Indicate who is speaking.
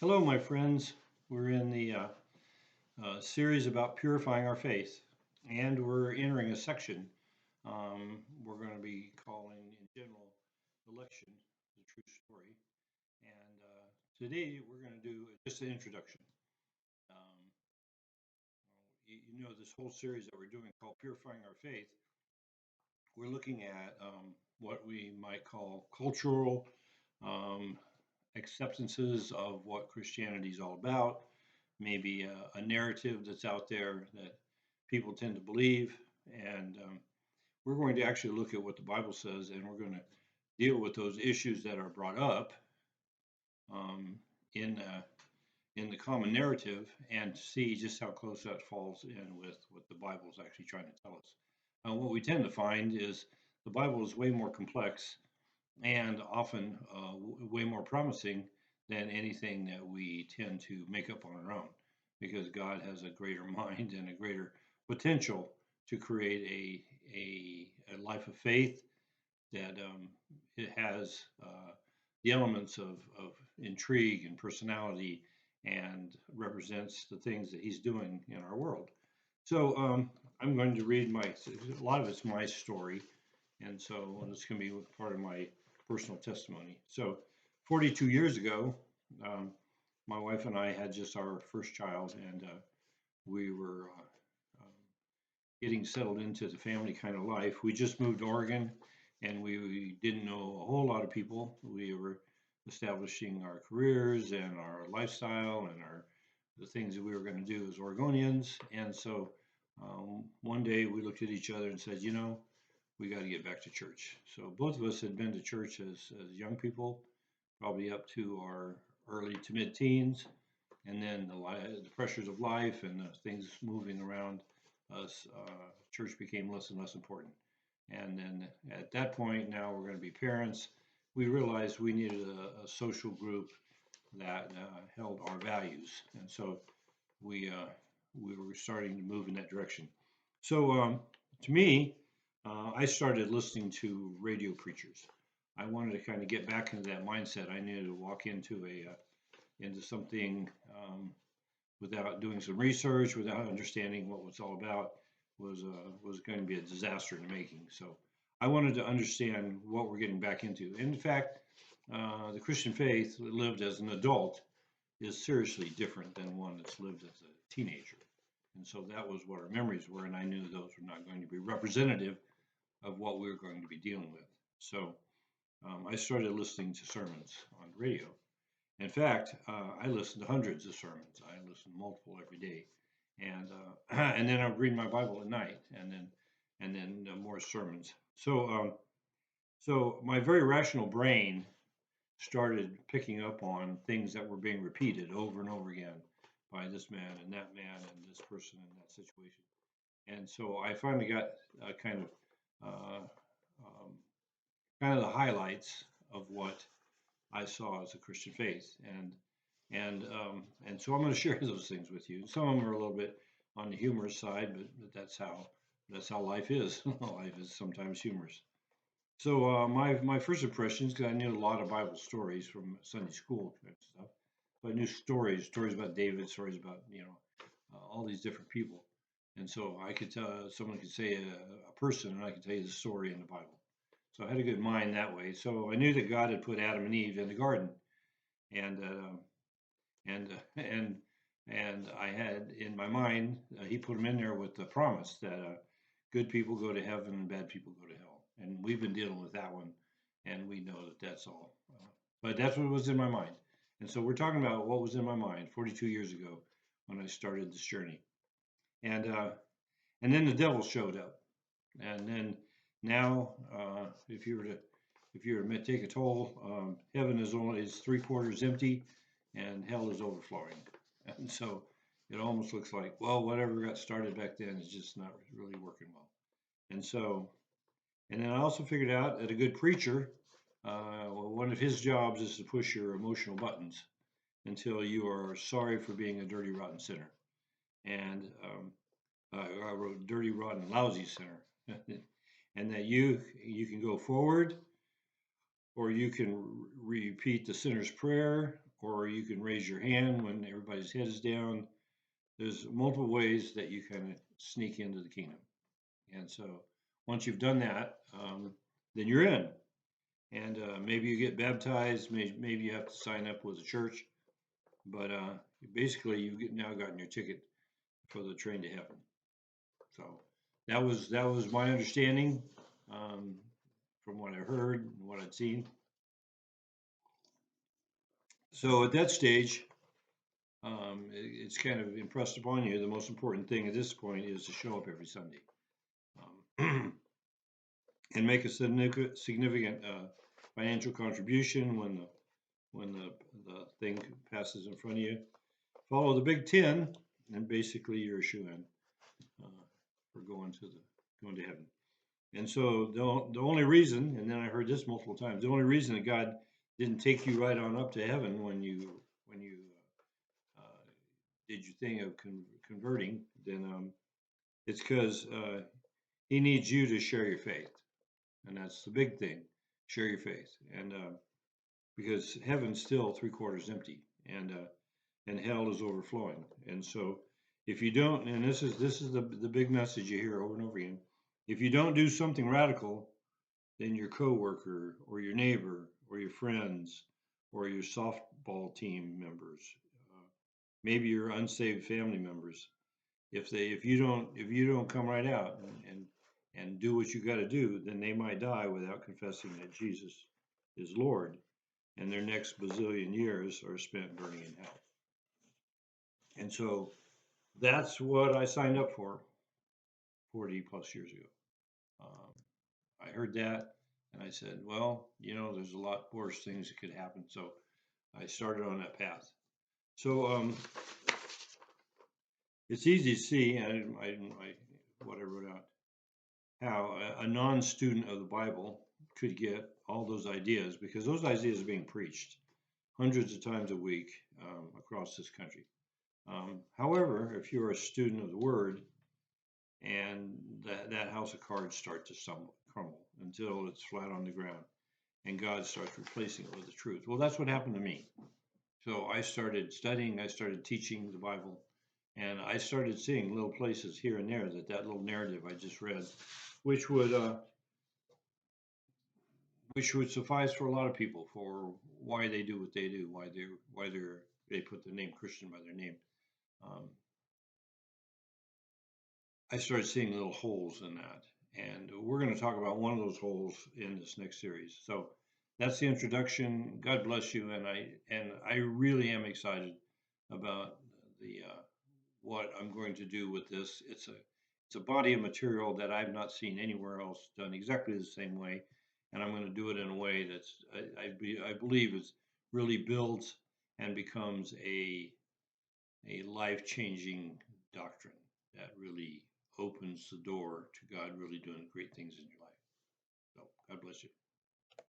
Speaker 1: Hello, my friends. We're in the series about purifying our faith, and we're entering a section we're going to be calling, in general, election, the true story. And today we're going to do just an introduction. Um, this whole series that we're doing called Purifying Our Faith, we're looking at what we might call cultural um, acceptances of what Christianity is all about, maybe a narrative that's out there that people tend to believe. And we're going to actually look at what the Bible says, and we're going to deal with those issues that are brought up um, in in the common narrative and see just how close that falls in with what the Bible is actually trying to tell us. What we tend to find is the Bible is way more complex and often way more promising than anything that we tend to make up on our own, because God has a greater mind and a greater potential to create a life of faith that it has the elements of intrigue and personality and represents the things that he's doing in our world. So I'm going to read a lot of it's my story, and so this can be part of my personal testimony. So 42 years ago, um, my wife and I had just our first child, and we were getting settled into the family kind of life. We just moved to Oregon, and we didn't know a whole lot of people. We were establishing our careers and our lifestyle and the things that we were going to do as Oregonians. And so one day we looked at each other and said, we got to get back to church. So both of us had been to church as young people, probably up to our early to mid teens. And then the pressures of life and the things moving around us, church became less and less important. And then at that point, now we're going to be parents. We realized we needed a social group that held our values, and so we uh, we were starting to move in that direction. So to me, I started listening to radio preachers. I wanted to kind of get back into that mindset. I needed to walk into something without doing some research, without understanding what was all about, was going to be a disaster in the making. So I wanted to understand what we're getting back into. In fact, the Christian faith lived as an adult is seriously different than one that's lived as a teenager. And so that was what our memories were, and I knew those were not going to be representative of what we were going to be dealing with. So I started listening to sermons on the radio. In fact, I listened to hundreds of sermons. I listened multiple every day, and and then I would read my Bible at night, and then more sermons. So my very rational brain started picking up on things that were being repeated over and over again by this man and that man and this person in that situation. And so I finally got kind of uh, um, the highlights of what I saw as a Christian faith, and so I'm going to share those things with you. Some of them are a little bit on the humorous side, but that's how life is. Life is sometimes humorous. So my first impressions, because I knew a lot of Bible stories from Sunday school type stuff, so I knew stories about David, stories about all these different people, and so I could tell someone could say a person, and I could tell you the story in the Bible. So I had a good mind that way. So I knew that God had put Adam and Eve in the garden, and and and and I had in my mind He put them in there with the promise that good people go to heaven and bad people go to hell, and we've been dealing with that one, and we know that that's all. But that's what was in my mind, and so we're talking about what was in my mind 42 years ago when I started this journey, and uh, and then the devil showed up, and then now if you were to take a toll, heaven is 3/4 empty, and hell is overflowing, and so it almost looks like, well, whatever got started back then is just not really working well. And so, and then I also figured out that a good preacher, well, one of his jobs is to push your emotional buttons until you are sorry for being a dirty, rotten sinner. And I wrote dirty, rotten, lousy sinner. And that you can go forward, or you can repeat the sinner's prayer, or you can raise your hand when everybody's head is down. There's multiple ways that you kind of sneak into the kingdom. And so once you've done that, then you're in. And maybe you get baptized. Maybe you have to sign up with a church. But basically, you've now gotten your ticket for the train to heaven. So that was my understanding from what I heard and what I'd seen. So at that stage, it's kind of impressed upon you. The most important thing at this point is to show up every Sunday and make a significant financial contribution when the thing passes in front of you. Follow the Big Ten, and basically you're a shoe-in for going to heaven. And so the only reason, and then I heard this multiple times, the only reason that God didn't take you right on up to heaven when you did your thing of converting, then it's because He needs you to share your faith, and that's the big thing. Share your faith, and because heaven's still 3/4 empty, and hell is overflowing. And so if you don't, and this is the big message you hear over and over again, if you don't do something radical, then your coworker or your neighbor or your friends or your softball team members, maybe your unsaved family members, if you don't come right out and do what you got to do, then they might die without confessing that Jesus is Lord, and their next bazillion years are spent burning in hell. And so that's what I signed up for 40 plus years ago. I heard that and I said, well, there's a lot worse things that could happen. So I started on that path. So it's easy to see, and what I wrote out, how a non-student of the Bible could get all those ideas, because those ideas are being preached hundreds of times a week across this country. However, if you're a student of the Word, and that house of cards starts to crumble until it's flat on the ground, and God starts replacing it with the truth. Well, that's what happened to me. So I started studying, I started teaching the Bible, and I started seeing little places here and there that little narrative I just read, which would suffice for a lot of people for why they do what they do, why they put the name Christian by their name. I started seeing little holes in that, and we're going to talk about one of those holes in this next series. So that's the introduction. God bless you, and I really am excited about the what I'm going to do with this. It's a body of material that I've not seen anywhere else done exactly the same way, and I'm going to do it in a way that's I believe is really builds and becomes a life-changing doctrine that really opens the door to God really doing great things in your life. So God bless you.